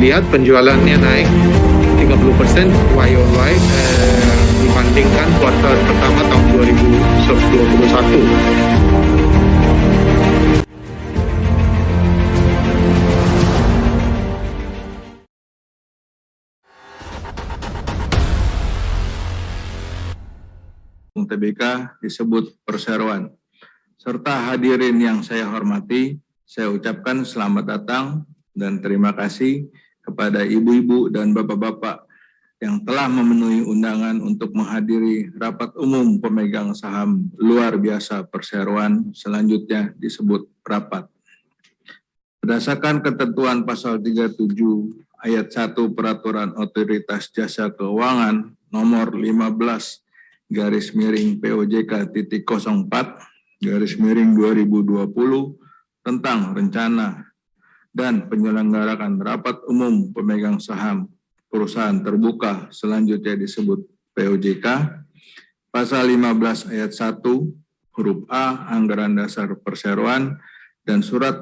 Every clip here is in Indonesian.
dilihat penjualannya naik 30% Y-on-Y dibandingkan kuartal pertama tahun 2021. TBK disebut perseroan. Serta hadirin yang saya hormati, saya ucapkan selamat datang dan terima kasih kepada ibu-ibu dan bapak-bapak yang telah memenuhi undangan untuk menghadiri rapat umum pemegang saham luar biasa perseroan, selanjutnya disebut rapat. Berdasarkan ketentuan pasal 37 ayat 1 Peraturan Otoritas Jasa Keuangan nomor 15/POJK.04/2020 tentang rencana dan penyelenggaraan rapat umum pemegang saham perusahaan terbuka, selanjutnya disebut POJK, pasal 15 ayat 1 huruf A Anggaran Dasar Perseroan dan surat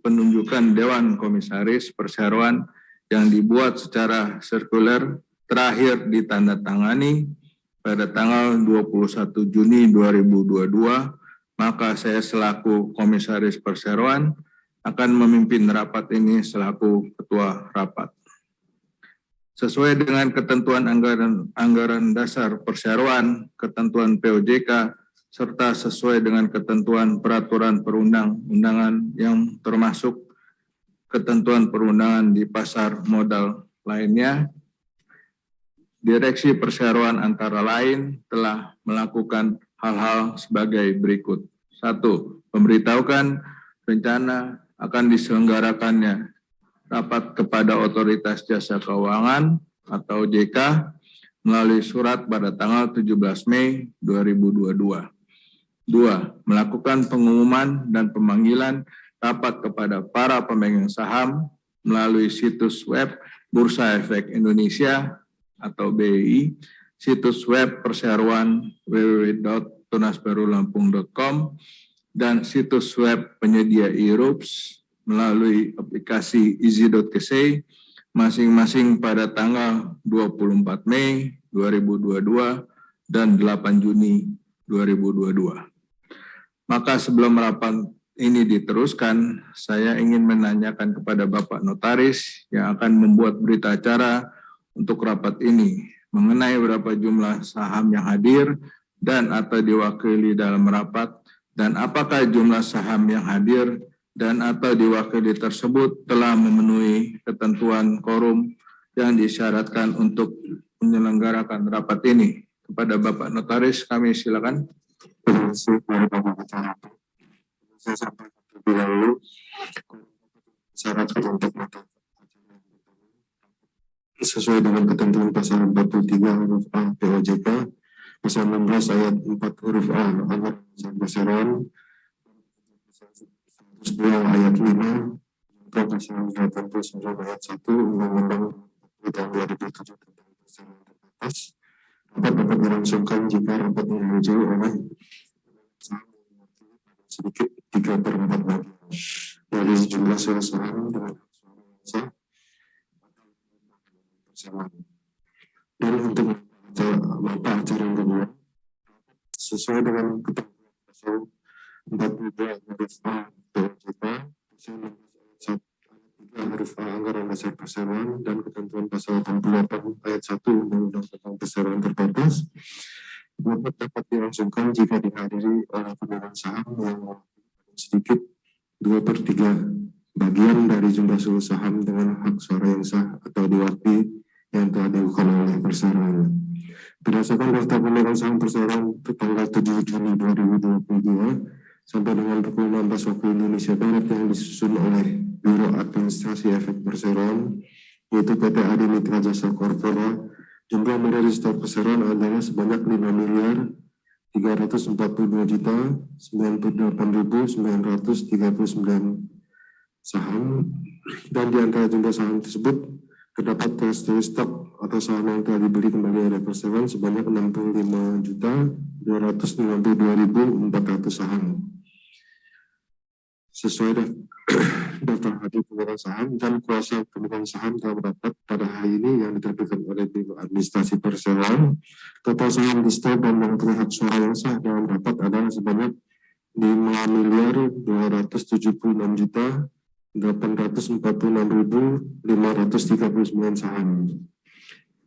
penunjukan Dewan Komisaris Perseroan yang dibuat secara sirkuler terakhir ditandatangani pada tanggal 21 Juni 2022, maka saya selaku Komisaris Perseroan akan memimpin rapat ini selaku Ketua Rapat. Sesuai dengan ketentuan anggaran dasar Perseroan, ketentuan POJK, serta sesuai dengan ketentuan peraturan perundang-undangan yang termasuk ketentuan perundangan di pasar modal lainnya, Direksi Perseroan antara lain telah melakukan hal-hal sebagai berikut. 1. Memberitahukan rencana akan diselenggarakannya rapat kepada Otoritas Jasa Keuangan atau OJK melalui surat pada tanggal 17 Mei 2022. 2. Melakukan pengumuman dan pemanggilan rapat kepada para pemegang saham melalui situs web Bursa Efek Indonesia atau BEI, situs web Perseroan www.tunasbarulampung.com, dan situs web penyedia e-rups melalui aplikasi easy.kc masing-masing pada tanggal 24 Mei 2022 dan 8 Juni 2022. Maka sebelum rapat ini diteruskan, saya ingin menanyakan kepada Bapak Notaris yang akan membuat berita acara untuk rapat ini mengenai berapa jumlah saham yang hadir dan atau diwakili dalam rapat, dan apakah jumlah saham yang hadir dan atau diwakili tersebut telah memenuhi ketentuan quorum yang disyaratkan untuk menyelenggarakan rapat ini. Kepada Bapak Notaris, kami silakan. Terima kasih kepada Bapak Ketua. Saya sampaikan terlebih dahulu syarat untuk mata sesuai dengan ketentuan pasal 43 huruf A POJK, pasal 16 ayat 4 huruf A Anggaran Dasar Perseroan, 102 ayat 5, pasal 89 ayat 1 Undang-Undang tahun 2007 tentang perseroan terbatas. Rapat dapat dilangsungkan jika rapat dihadiri oleh sedikit 3/4 bagian dari jumlah suara saham dengan suara sah perseroan. Dan untuk mata acara yang kedua, sesuai dengan ketentuan pasal 42 huruf A POJK, pasal 16 ayat 1 huruf A Anggaran Dasar Perseroan, dan ketentuan pasal 88 ayat 1 Undang-Undang tentang perseroan terbatas, rapat dapat dilangsungkan jika dihadiri oleh pemegang saham yang sedikit 2/3 bagian dari jumlah seluruh saham dengan hak suara yang sah atau diwakili yang telah dilakukan oleh perseroan. Berdasarkan daftar pemegang saham perseroan tanggal 7 Juni 2022 sampai dengan pukul 16 waktu Indonesia Barat yang disusun oleh Biro Administrasi Efek Perseroan, yaitu PT Adi Mitra Jasa Corpora, jumlah meregister perseroan adalah sebanyak 5.342.098.939 saham, dan di antara jumlah saham tersebut terdapat treasury stock atau saham yang telah dibeli kembali oleh perseroan sebanyak 65.252.400 saham. Sesuai daftar hadir pemegang saham dan kuasa pemegang saham dalam rapat pada hari ini yang diterbitkan oleh Biro Administrasi Perseroan. Total saham di store dan yang terlihat suara yang sah dalam rapat adalah sebanyak 5.276.846.539 saham.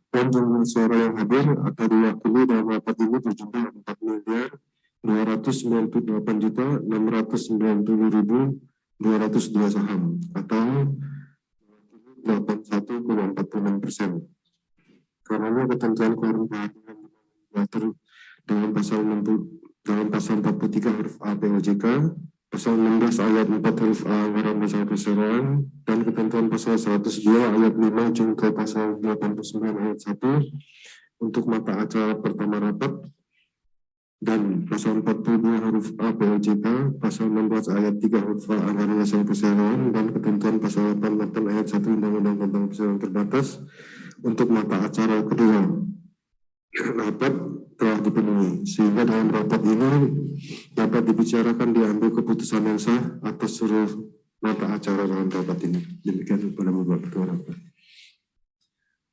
Dan jumlah suara yang hadir atau diwakili dalam rapat ini berjumlah 4.298.690.202 saham atau 81,46%. Karena ketentuan quorum kehadiran diatur dalam pasal 43 huruf A POJK, pasal 16 ayat 4 huruf A Anggaran Dasar Perseroan, dan ketentuan pasal 102 ayat 5 jungto pasal 89 ayat 1 untuk mata acara pertama rapat, dan pasal 42 huruf A POJK, pasal 16 ayat 3 huruf A Anggaran Dasar Perseroan, dan ketentuan pasal 88 ayat 1 Undang-Undang tentang Perseroan Terbatas untuk mata acara kedua rapat telah dipenuhi, sehingga dalam rapat ini dapat dibicarakan diambil keputusan yang sah atas seluruh mata acara dalam rapat ini. Demikian kepada Bapak Ketua Rapat.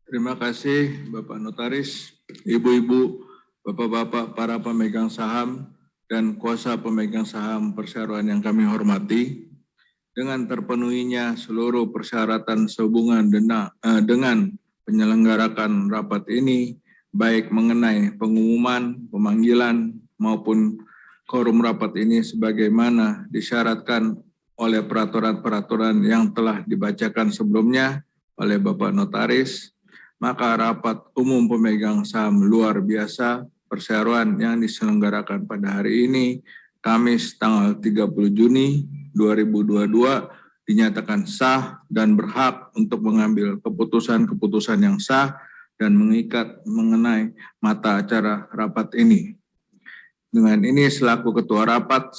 Terima kasih Bapak Notaris, Ibu-ibu, Bapak-bapak para pemegang saham dan kuasa pemegang saham perseroan yang kami hormati. Dengan terpenuhinya seluruh persyaratan sehubungan dengan penyelenggarakan rapat ini, baik mengenai pengumuman, pemanggilan, maupun quorum rapat ini sebagaimana disyaratkan oleh peraturan-peraturan yang telah dibacakan sebelumnya oleh Bapak Notaris, maka rapat umum pemegang saham luar biasa perseroan yang diselenggarakan pada hari ini, Kamis tanggal 30 Juni 2022, dinyatakan sah dan berhak untuk mengambil keputusan-keputusan yang sah dan mengikat mengenai mata acara rapat ini. Dengan ini selaku ketua rapat,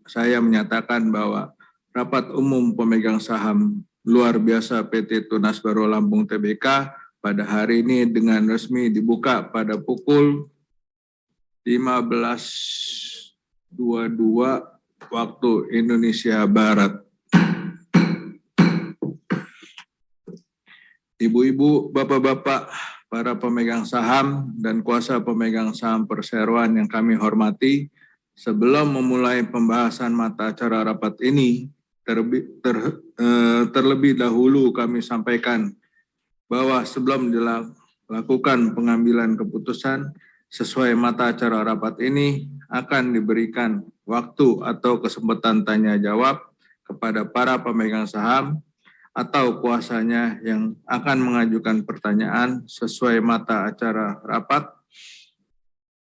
saya menyatakan bahwa rapat umum pemegang saham luar biasa PT Tunas Baro Lampung Tbk pada hari ini dengan resmi dibuka pada pukul 15.22 waktu Indonesia Barat. Ibu-ibu, bapak-bapak, para pemegang saham dan kuasa pemegang saham perseroan yang kami hormati, sebelum memulai pembahasan mata acara rapat ini, terlebih dahulu kami sampaikan bahwa sebelum dilakukan pengambilan keputusan sesuai mata acara rapat ini akan diberikan waktu atau kesempatan tanya jawab kepada para pemegang saham atau kuasanya yang akan mengajukan pertanyaan sesuai mata acara rapat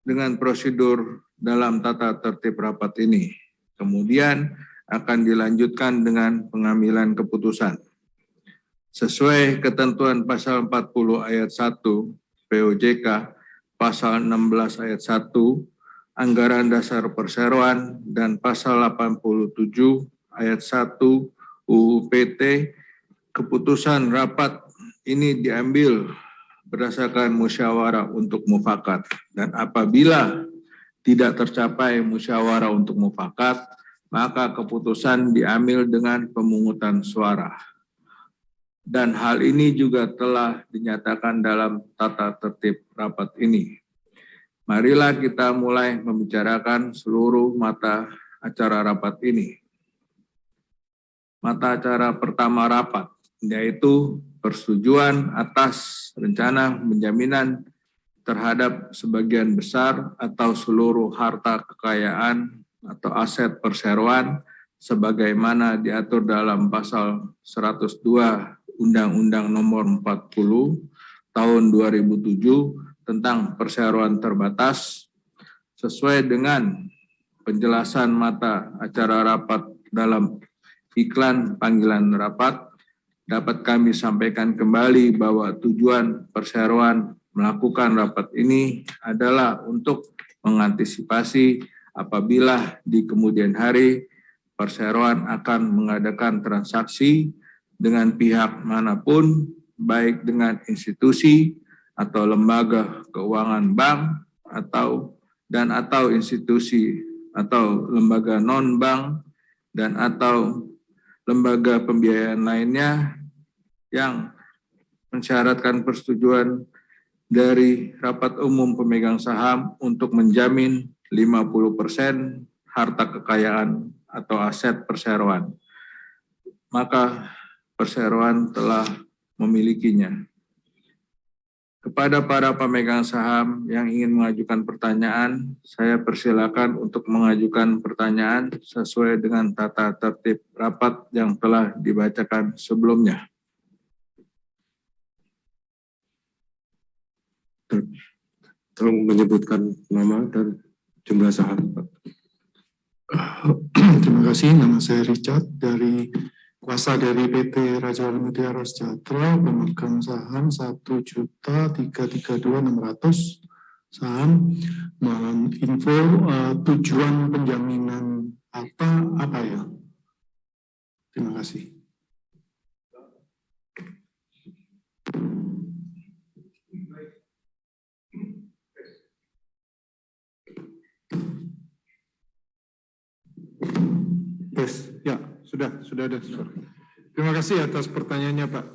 dengan prosedur dalam tata tertib rapat ini. Kemudian akan dilanjutkan dengan pengambilan keputusan. Sesuai ketentuan pasal 40 ayat 1 POJK, pasal 16 ayat 1 Anggaran Dasar Perseroan, dan pasal 87 ayat 1 UU PT, keputusan rapat ini diambil berdasarkan musyawarah untuk mufakat, dan apabila tidak tercapai musyawarah untuk mufakat, maka keputusan diambil dengan pemungutan suara. Dan hal ini juga telah dinyatakan dalam tata tertib rapat ini. Marilah kita mulai membicarakan seluruh mata acara rapat ini. Mata acara pertama rapat, yaitu persetujuan atas rencana penjaminan terhadap sebagian besar atau seluruh harta kekayaan atau aset perseroan sebagaimana diatur dalam pasal 102 Undang-Undang Nomor 40 Tahun 2007 tentang perseroan terbatas, sesuai dengan penjelasan mata acara rapat dalam iklan panggilan rapat, dapat kami sampaikan kembali bahwa tujuan perseroan melakukan rapat ini adalah untuk mengantisipasi apabila di kemudian hari perseroan akan mengadakan transaksi dengan pihak manapun, baik dengan institusi atau lembaga keuangan bank atau institusi atau lembaga non-bank dan atau lembaga pembiayaan lainnya yang mensyaratkan persetujuan dari rapat umum pemegang saham untuk menjamin 50% harta kekayaan atau aset perseroan. Maka perseroan telah memilikinya. Kepada para pemegang saham yang ingin mengajukan pertanyaan, saya persilakan untuk mengajukan pertanyaan sesuai dengan tata tertib rapat yang telah dibacakan sebelumnya. Tolong menyebutkan nama dan jumlah saham, Pak. Terima kasih, nama saya Richard dari kuasa dari PT Raja Wali Mutiara Sejahtera, pemegang saham 1.332.600 saham. Mohon info tujuan penjaminan apa ya? Terima kasih. Yes, ya, sudah ada. Terima kasih atas pertanyaannya, Pak.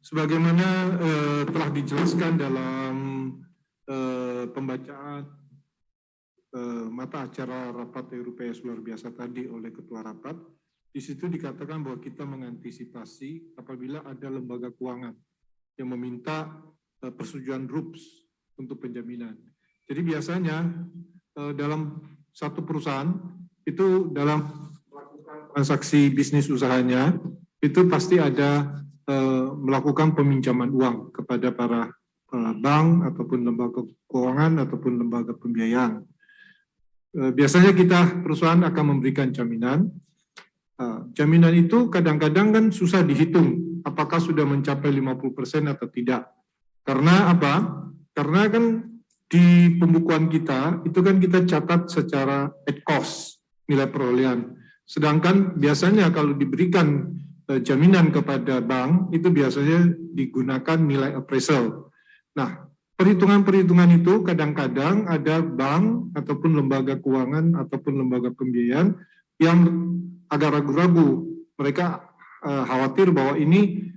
Sebagaimana telah dijelaskan dalam pembacaan mata acara rapat RUPS luar biasa tadi oleh Ketua Rapat, di situ dikatakan bahwa kita mengantisipasi apabila ada lembaga keuangan yang meminta persetujuan RUPS untuk penjaminan. Jadi biasanya dalam satu perusahaan itu dalam transaksi bisnis usahanya itu pasti ada melakukan peminjaman uang kepada para bank ataupun lembaga keuangan ataupun lembaga pembiayaan. Biasanya kita perusahaan akan memberikan jaminan. Jaminan itu kadang-kadang kan susah dihitung apakah sudah mencapai 50% atau tidak. Karena apa? Karena kan di pembukuan kita itu kan kita catat secara at cost nilai perolehan. Sedangkan biasanya kalau diberikan jaminan kepada bank, itu biasanya digunakan nilai appraisal. Nah, perhitungan-perhitungan itu kadang-kadang ada bank ataupun lembaga keuangan ataupun lembaga pembiayaan yang agak ragu-ragu. Mereka khawatir bahwa ini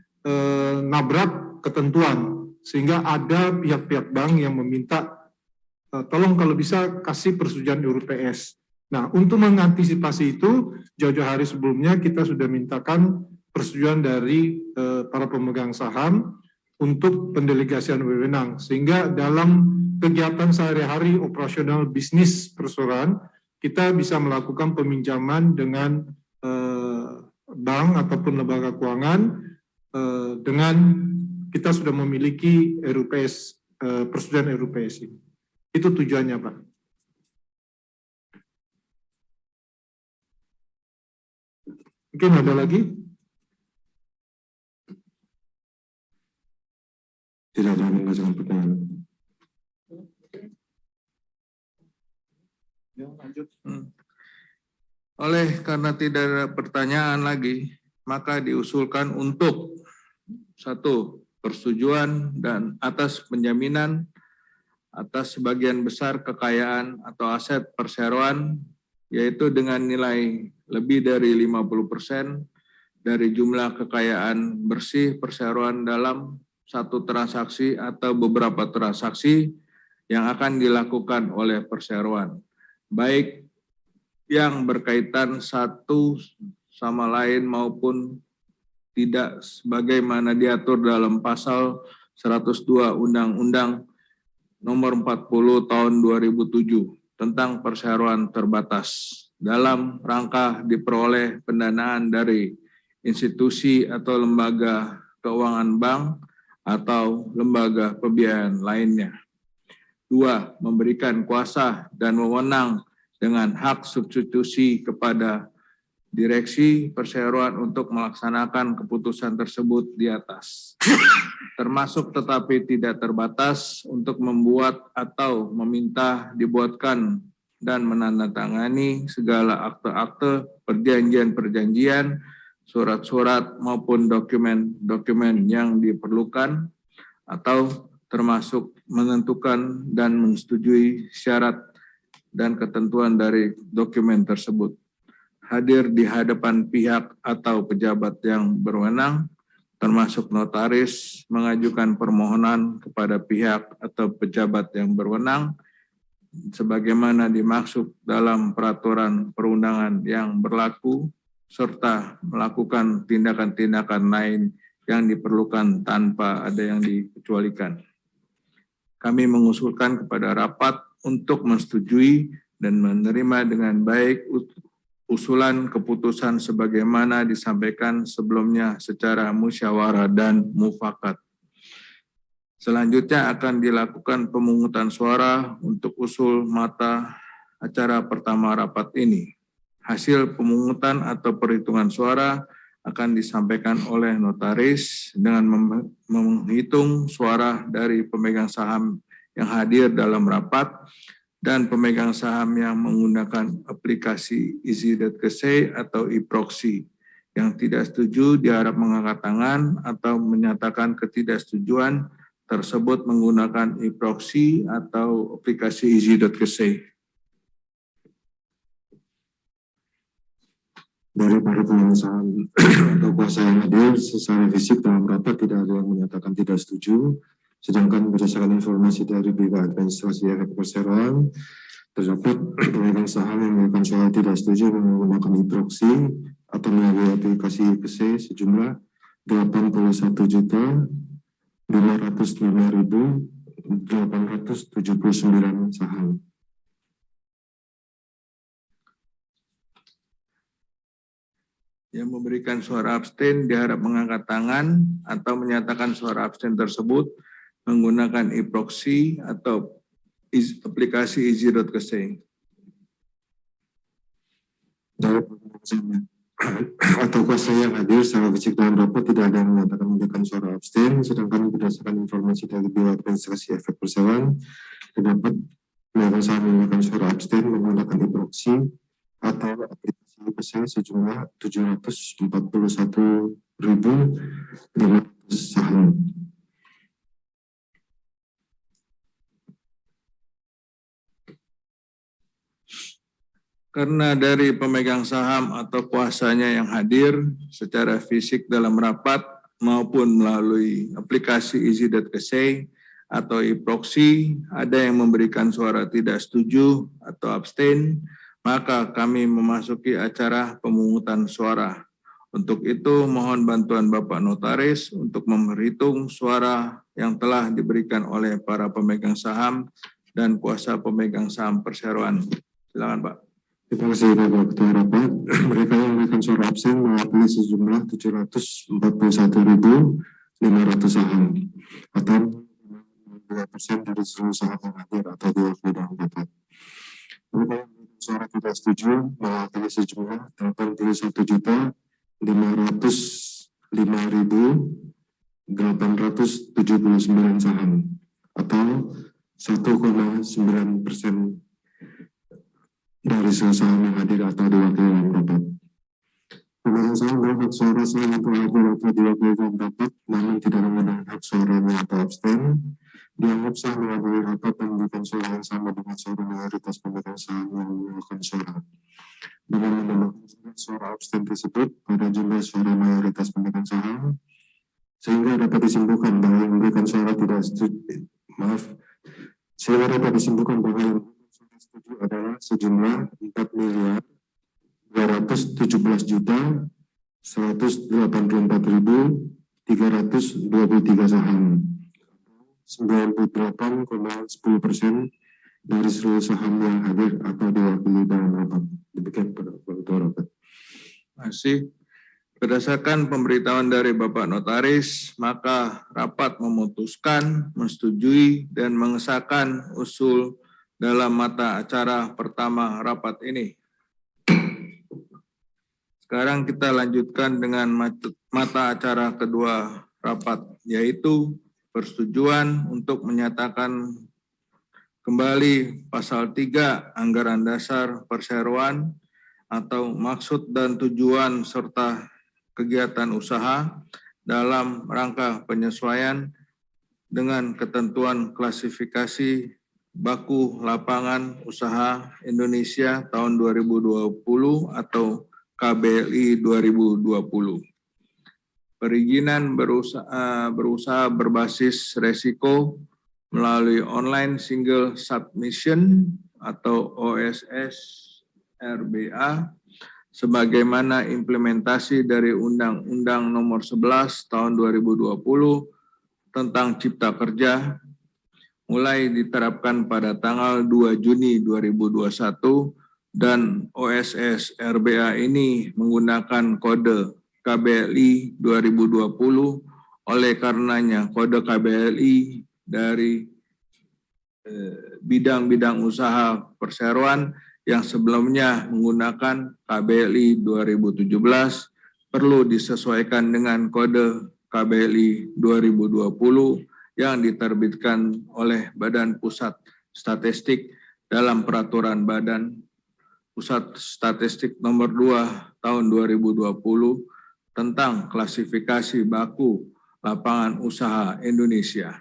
nabrak ketentuan, sehingga ada pihak-pihak bank yang meminta, tolong kalau bisa kasih persetujuan RUPS. Nah, untuk mengantisipasi itu, jauh-jauh hari sebelumnya kita sudah mintakan persetujuan dari para pemegang saham untuk pendelegasian wewenang, sehingga dalam kegiatan sehari-hari operasional bisnis perseroan, kita bisa melakukan peminjaman dengan bank ataupun lembaga keuangan dengan kita sudah memiliki RUPS, persetujuan RUPS ini. Itu tujuannya, Pak. Mungkin ada lagi? Tidak ada yang mengajukan pertanyaan. Ya, lanjut. Oleh karena tidak ada pertanyaan lagi, maka diusulkan untuk 1. Persetujuan dan atas penjaminan atas sebagian besar kekayaan atau aset perseroan, yaitu dengan nilai lebih dari 50% dari jumlah kekayaan bersih perseroan dalam satu transaksi atau beberapa transaksi yang akan dilakukan oleh perseroan, baik yang berkaitan satu sama lain maupun tidak, sebagaimana diatur dalam pasal 102 Undang-Undang Nomor 40 Tahun 2007 tentang perseroan terbatas, dalam rangka diperoleh pendanaan dari institusi atau lembaga keuangan bank atau lembaga pembiayaan lainnya. 2. Memberikan kuasa dan wewenang dengan hak substitusi kepada direksi perseroan untuk melaksanakan keputusan tersebut di atas, termasuk tetapi tidak terbatas untuk membuat atau meminta dibuatkan dan menandatangani segala akte-akte, perjanjian-perjanjian, surat-surat maupun dokumen-dokumen yang diperlukan, atau termasuk menentukan dan menyetujui syarat dan ketentuan dari dokumen tersebut. hadir di hadapan pihak atau pejabat yang berwenang, termasuk notaris, mengajukan permohonan kepada pihak atau pejabat yang berwenang, sebagaimana dimaksud dalam peraturan perundangan yang berlaku, serta melakukan tindakan-tindakan lain yang diperlukan tanpa ada yang dikecualikan. Kami mengusulkan kepada rapat untuk menyetujui dan menerima dengan baik usulan keputusan sebagaimana disampaikan sebelumnya secara musyawarah dan mufakat. Selanjutnya akan dilakukan pemungutan suara untuk usul mata acara pertama rapat ini. Hasil pemungutan atau perhitungan suara akan disampaikan oleh notaris dengan menghitung suara dari pemegang saham yang hadir dalam rapat dan pemegang saham yang menggunakan aplikasi Easy.Kesey atau e-proxy. Yang tidak setuju diharap mengangkat tangan atau menyatakan ketidaksetujuan tersebut menggunakan e-proxy atau aplikasi Easy.Kesey. Dari para pemegang saham atau kuasa yang hadir secara fisik dalam rapat tidak ada yang menyatakan tidak setuju, sedangkan berdasarkan informasi dari Biro Administrasi Efek Perseroan, terdapat pemegang saham yang memberikan suara tidak setuju menggunakan e-proxy atau melalui aplikasi Kesey sejumlah 81.505.879 saham. Yang memberikan suara abstain diharap mengangkat tangan atau menyatakan suara abstain tersebut menggunakan e-proxy atau aplikasi Easy.Kesey. Dari atau kuasa yang hadir secara fisik dalam rapat tidak ada yang menyatakan memberikan suara abstain, sedangkan berdasarkan informasi dari Biro Administrasi Efek Perseroan, terdapat pemegang saham yang memberikan suara abstain menggunakan e-proxy atau aplikasi Kesey sejumlah 741.500 saham. Karena dari pemegang saham atau kuasanya yang hadir secara fisik dalam rapat maupun melalui aplikasi Easy.Kesey atau e-proxy ada yang memberikan suara tidak setuju atau abstain, maka kami memasuki acara pemungutan suara. Untuk itu mohon bantuan Bapak Notaris untuk menghitung suara yang telah diberikan oleh para pemegang saham dan kuasa pemegang saham perseroan. Silakan Pak. Terima kasih Bapak Ketua Rapat. Mereka yang memberikan suara absen mewakili sejumlah 741.500 saham atau 2% dari seluruh saham yang hadir atau diwakili dalam rapat. Mereka yang memberikan suara tidak setuju mewakili sejumlah 81.505.879 saham atau 1,9% dari seluruh saham yang hadir atau diwakili dalam rapat. Pemegang saham berhak suara selain untuk hadir atau diwakili dalam rapat, namun tidak memegang hak suaranya atau abstain, dianggap sah menghadiri rapat dan memberikan suara yang sama dengan suara mayoritas pemegang saham yang menggunakan suara. Dengan menambahkan suara abstain tersebut pada jumlah suara mayoritas pemegang saham, sehingga dapat disimpulkan bahwa yang memberikan suara tidak setuju, sehingga dapat disimpulkan bahwa yang setuju adalah sejumlah 4.284.184.323 saham, 98,10% dari seluruh saham yang hadir atau diwakili dalam rapat. Demikian Pak Ketua Rapat. Terima kasih. Berdasarkan pemberitahuan dari Bapak Notaris, maka rapat memutuskan, menyetujui, dan mengesahkan usul dalam mata acara pertama rapat ini. Sekarang kita lanjutkan dengan mata acara kedua rapat, yaitu persetujuan untuk menyatakan kembali pasal 3 Anggaran Dasar Perseroan atau maksud dan tujuan serta kegiatan usaha dalam rangka penyesuaian dengan ketentuan klasifikasi baku lapangan usaha Indonesia tahun 2020 atau KBLI 2020. Perizinan berusaha berbasis resiko melalui online single submission atau OSS RBA sebagaimana implementasi dari Undang-Undang Nomor 11 Tahun 2020 tentang Cipta Kerja mulai diterapkan pada tanggal 2 Juni 2021 dan OSS RBA ini menggunakan kode KBLI 2020. Oleh karenanya kode KBLI dari bidang-bidang usaha perseroan yang sebelumnya menggunakan KBLI 2017 perlu disesuaikan dengan kode KBLI 2020 yang diterbitkan oleh Badan Pusat Statistik dalam Peraturan Badan Pusat Statistik Nomor 2 Tahun 2020 tentang klasifikasi baku lapangan usaha Indonesia.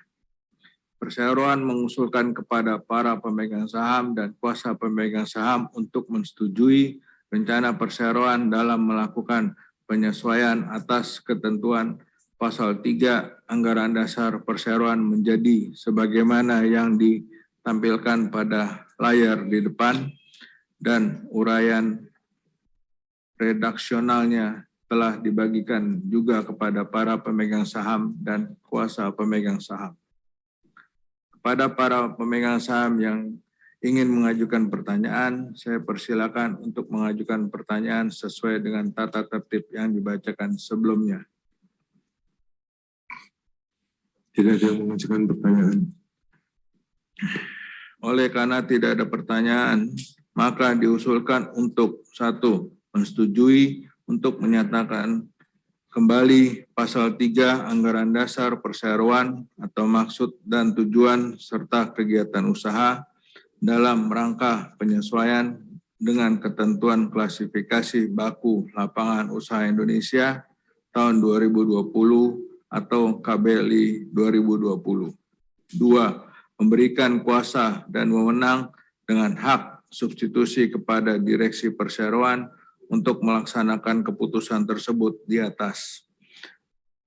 Perseroan mengusulkan kepada para pemegang saham dan kuasa pemegang saham untuk menyetujui rencana perseroan dalam melakukan penyesuaian atas ketentuan Pasal 3 Anggaran Dasar Perseroan menjadi sebagaimana yang ditampilkan pada layar di depan dan uraian redaksionalnya telah dibagikan juga kepada para pemegang saham dan kuasa pemegang saham. Kepada para pemegang saham yang ingin mengajukan pertanyaan, saya persilakan untuk mengajukan pertanyaan sesuai dengan tata tertib yang dibacakan sebelumnya. Tidak ada yang mengajukan pertanyaan. Oleh karena tidak ada pertanyaan, maka diusulkan untuk 1. Menyetujui untuk menyatakan kembali Pasal 3 Anggaran Dasar Perseroan atau maksud dan tujuan serta kegiatan usaha dalam rangka penyesuaian dengan ketentuan klasifikasi baku lapangan usaha Indonesia tahun 2020 atau KBLI 2020. 2. Memberikan kuasa dan wewenang dengan hak substitusi kepada Direksi Perseroan untuk melaksanakan keputusan tersebut di atas,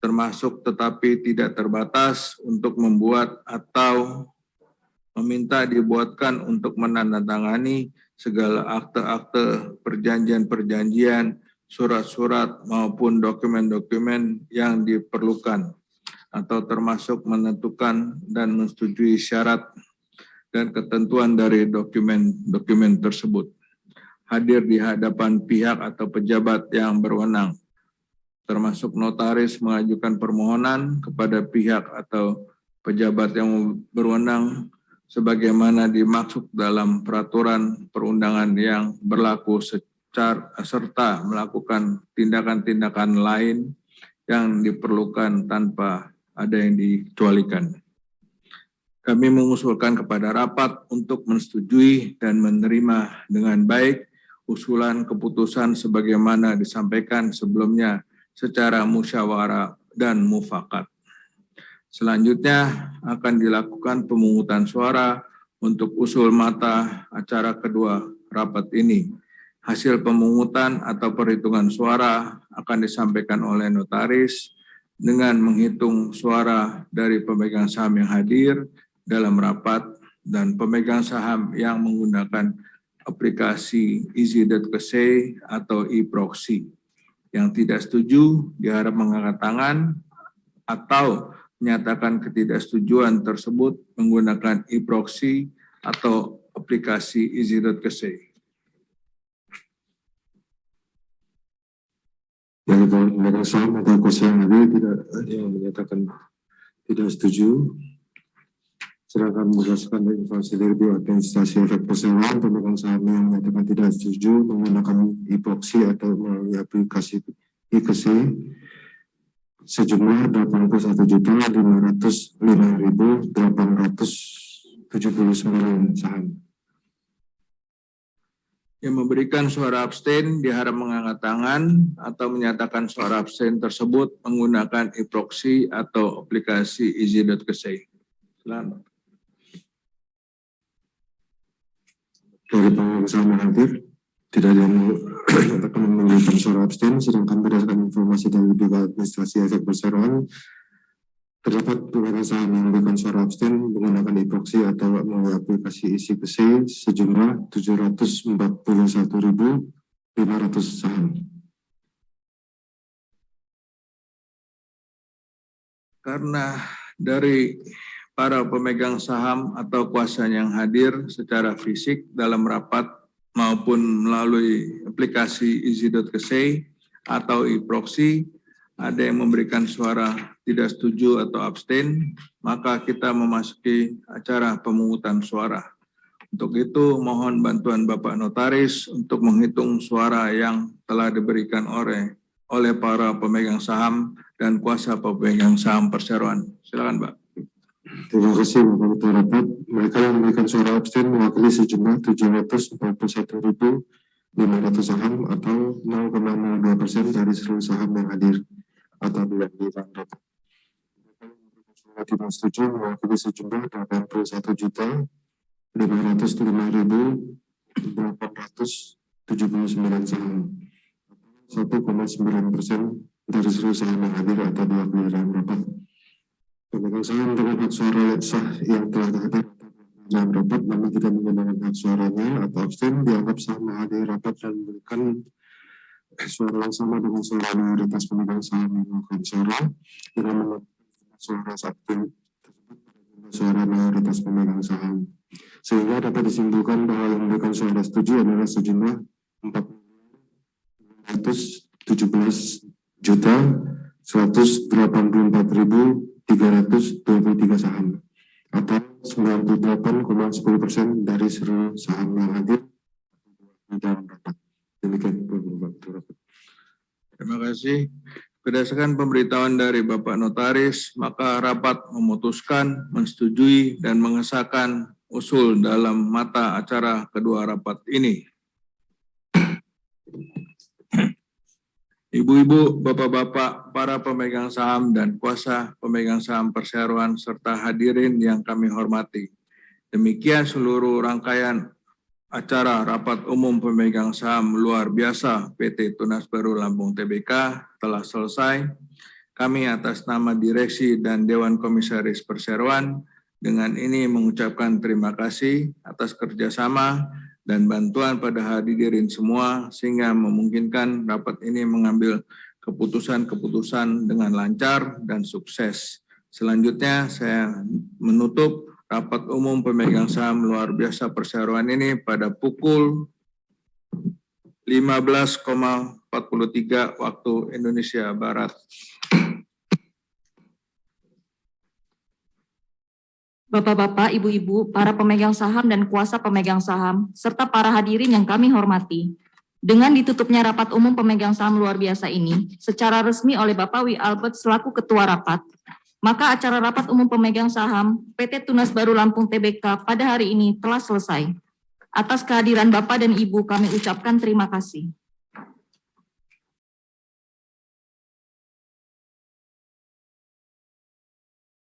termasuk tetapi tidak terbatas untuk membuat atau meminta dibuatkan untuk menandatangani segala akte-akte, perjanjian-perjanjian, surat-surat maupun dokumen-dokumen yang diperlukan, atau termasuk menentukan dan menyetujui syarat dan ketentuan dari dokumen-dokumen tersebut. Hadir di hadapan pihak atau pejabat yang berwenang, termasuk notaris mengajukan permohonan kepada pihak atau pejabat yang berwenang sebagaimana dimaksud dalam peraturan perundangan yang berlaku serta melakukan tindakan-tindakan lain yang diperlukan tanpa ada yang dikecualikan. Kami mengusulkan kepada rapat untuk menyetujui dan menerima dengan baik usulan keputusan sebagaimana disampaikan sebelumnya secara musyawarah dan mufakat. Selanjutnya akan dilakukan pemungutan suara untuk usul mata acara kedua rapat ini. Hasil pemungutan atau perhitungan suara akan disampaikan oleh notaris dengan menghitung suara dari pemegang saham yang hadir dalam rapat dan pemegang saham yang menggunakan aplikasi Easy.Kese atau e-proxy. Yang tidak setuju diharap mengangkat tangan atau menyatakan ketidaksetujuan tersebut menggunakan e-proxy atau aplikasi Easy.Kese. Dari pemegang saham atau kuasa yang hadir tidak ada yang menyatakan tidak setuju. Sedangkan berdasarkan informasi dari Biro Administrasi Efek Perseroan, pemegang saham yang menyatakan tidak setuju menggunakan e-proxy atau melalui aplikasi e-Kese sejumlah 81.505.879 saham. Yang memberikan suara abstain diharap mengangkat tangan atau menyatakan suara abstain tersebut menggunakan e-proxy atau aplikasi Easy.Kese. Selamat. Dari pemegang saham yang hadir tidak ada yang menyatakan memberikan suara abstain, sedangkan berdasarkan informasi dari Bidang Administrasi Efek Perseroan, terdapat pemegang saham yang memberikan suara abstain menggunakan e-proxy atau melalui aplikasi isi PSE sejumlah 741.500 saham. Karena dari para pemegang saham atau kuasa yang hadir secara fisik dalam rapat maupun melalui aplikasi easy.kc atau e-proxy, ada yang memberikan suara tidak setuju atau abstain, maka kita memasuki acara pemungutan suara. Untuk itu, mohon bantuan Bapak Notaris untuk menghitung suara yang telah diberikan oleh para pemegang saham dan kuasa pemegang saham perseroan. Silakan, Pak. Terima kasih Bapak Ketua Rapat. Mereka yang memberikan suara abstain mewakili sejumlah 741.500 saham atau 0,02% dari seluruh saham yang hadir atau tidak dilakukan rapat. Mereka yang memberikan suara tidak setuju mewakili sejumlah 81.579 saham atau 1,9% dari seluruh saham yang hadir atau diwakili dalam rapat. Pemegang saham dengan hak suara sah yang telah hadir dalam rapat namun tidak menggunakan hak suaranya atau abstain dianggap sah menghadiri rapat dan memberikan suara yang sama dengan suara mayoritas pemegang saham yang melakukan suara dengan menambahkan suara abstain tersebut pada suara mayoritas pemegang saham, sehingga dapat disimpulkan bahwa yang memberikan suara setuju adalah sejumlah 417.184.323 saham atau 98,10% dari seluruh saham yang hadir di dalam rapat. Demikian Bapak Ketua Rapat. Terima kasih. Berdasarkan pemberitahuan dari Bapak Notaris, maka rapat memutuskan, menyetujui, dan mengesahkan usul dalam mata acara kedua rapat ini. Ibu-ibu, bapak-bapak, para pemegang saham dan kuasa pemegang saham perseroan serta hadirin yang kami hormati. Demikian seluruh rangkaian acara rapat umum pemegang saham luar biasa PT Tunas Baru Lampung Tbk telah selesai. Kami atas nama Direksi dan Dewan Komisaris Perseroan dengan ini mengucapkan terima kasih atas kerjasama dan bantuan pada hadirin semua sehingga memungkinkan rapat ini mengambil keputusan-keputusan dengan lancar dan sukses. Selanjutnya saya menutup rapat umum pemegang saham luar biasa perseroan ini pada pukul 15,43 waktu Indonesia Barat. Bapak-bapak, ibu-ibu, para pemegang saham dan kuasa pemegang saham, serta para hadirin yang kami hormati. Dengan ditutupnya rapat umum pemegang saham luar biasa ini, secara resmi oleh Bapak Wi Albert selaku Ketua Rapat, maka acara rapat umum pemegang saham PT Tunas Baru Lampung Tbk pada hari ini telah selesai. Atas kehadiran Bapak dan Ibu kami ucapkan terima kasih.